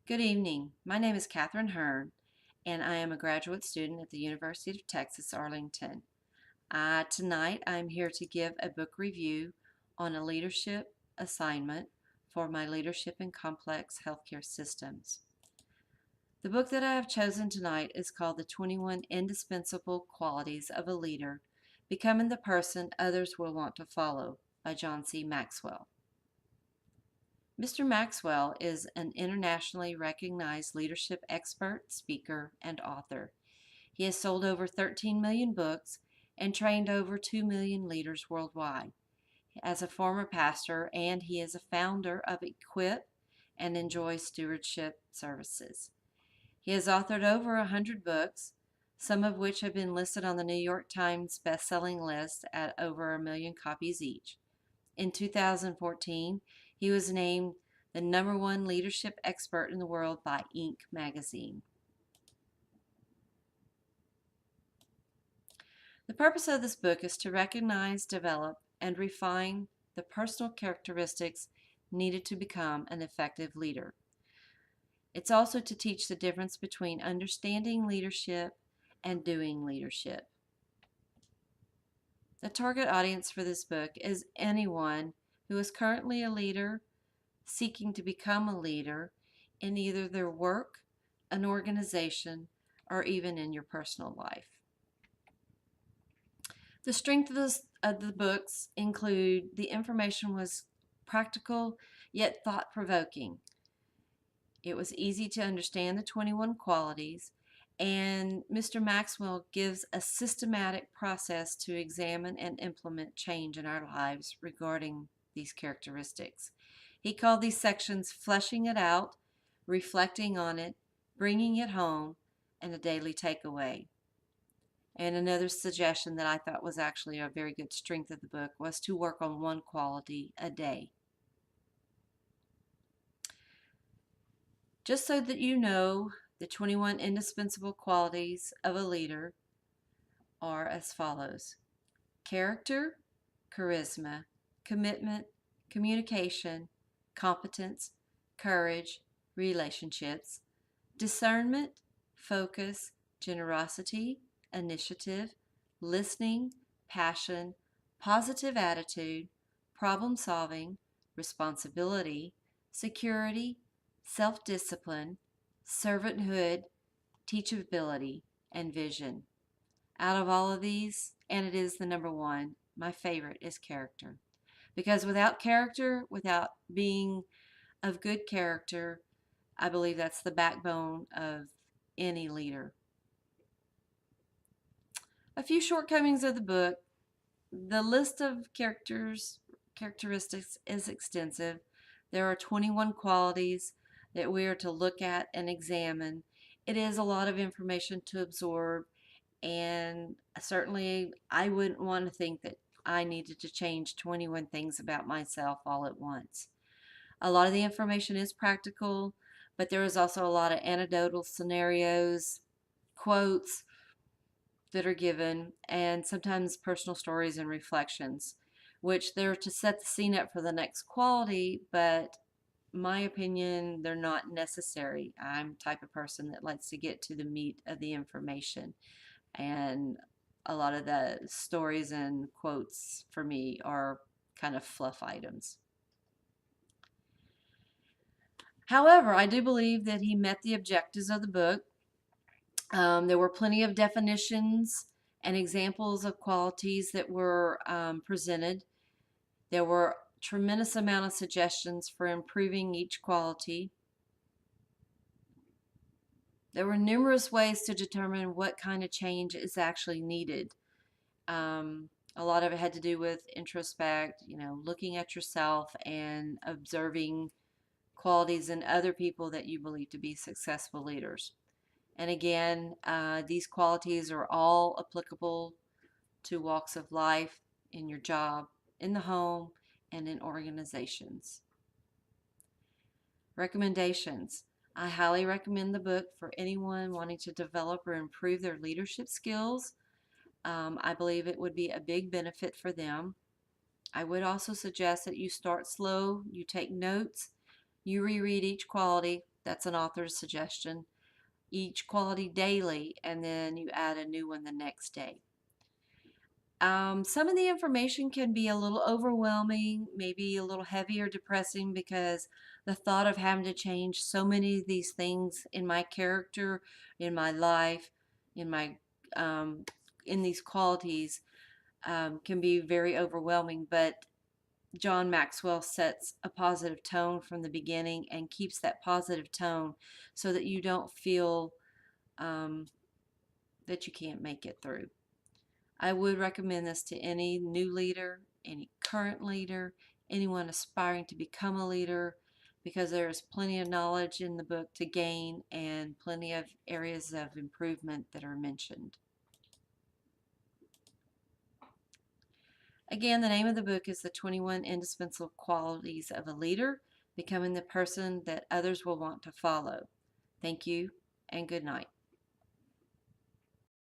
Good evening. My name is Catherine Hearn, and I am a graduate student at the University of Texas, Arlington. Tonight, I'm here to give a book review on a leadership assignment for my Leadership in Complex Healthcare Systems. The book that I have chosen tonight is called The 21 Indispensable Qualities of a Leader, Becoming the Person Others Will Want to Follow by John C. Maxwell. Mr. Maxwell is an internationally recognized leadership expert, speaker, and author. He has sold over 13 million books and trained over 2 million leaders worldwide. As a former pastor, and he is a founder of Equip and Enjoy Stewardship Services. He has authored over 100 books, some of which have been listed on the New York Times best-selling list at over 1 million copies each. In 2014, he was named the #1 leadership expert in the world by Inc. magazine. The purpose of this book is to recognize, develop, and refine the personal characteristics needed to become an effective leader. It's also to teach the difference between understanding leadership and doing leadership. The target audience for this book is anyone who is currently a leader, seeking to become a leader in either their work, an organization, or even in your personal life. The strength of the books include the information was practical yet thought-provoking. It was easy to understand the 21 qualities, and Mr. Maxwell gives a systematic process to examine and implement change in our lives regarding these characteristics. He called these sections fleshing it out, reflecting on it, bringing it home, and a daily takeaway. And another suggestion that I thought was actually a very good strength of the book was to work on one quality a day. Just so that you know, the 21 indispensable qualities of a leader are as follows: character, charisma, commitment, communication, competence, courage, relationships, discernment, focus, generosity, initiative, listening, passion, positive attitude, problem solving, responsibility, security, self-discipline, servanthood, teachability, and vision. Out of all of these, and it is the #1, my favorite is character. Because without character, without being of good character, I believe that's the backbone of any leader. A few shortcomings of the book. The list of characteristics is extensive. There are 21 qualities that we are to look at and examine. It is a lot of information to absorb, and certainly I wouldn't want to think that I needed to change 21 things about myself all at once. A lot of the information is practical, but there is also a lot of anecdotal scenarios, quotes that are given, and sometimes personal stories and reflections, which they're to set the scene up for the next quality, but my opinion, they're not necessary. I'm the type of person that likes to get to the meat of the information, and a lot of the stories and quotes for me are kind of fluff items. However, I do believe that he met the objectives of the book. There were plenty of definitions and examples of qualities that were presented. There were tremendous amount of suggestions for improving each quality. There were numerous ways to determine what kind of change is actually needed. A lot of it had to do with introspect, looking at yourself and observing qualities in other people that you believe to be successful leaders. And again, these qualities are all applicable to walks of life, in your job, in the home, and in organizations. Recommendations. I highly recommend the book for anyone wanting to develop or improve their leadership skills. I believe it would be a big benefit for them. I would also suggest that you start slow, you take notes, you reread each quality That's an author's suggestion. Each quality daily, and then you add a new one the next day. Some of the information can be a little overwhelming, maybe a little heavy or depressing, because the thought of having to change so many of these things in my character, in my life, in my in these qualities can be very overwhelming. But John Maxwell sets a positive tone from the beginning and keeps that positive tone so that you don't feel um, that you can't make it through. I would recommend this to any new leader, any current leader, anyone aspiring to become a leader, because there's plenty of knowledge in the book to gain and plenty of areas of improvement that are mentioned. Again, the name of the book is The 21 Indispensable Qualities of a Leader, Becoming the Person that Others Will Want to Follow. Thank you and good night.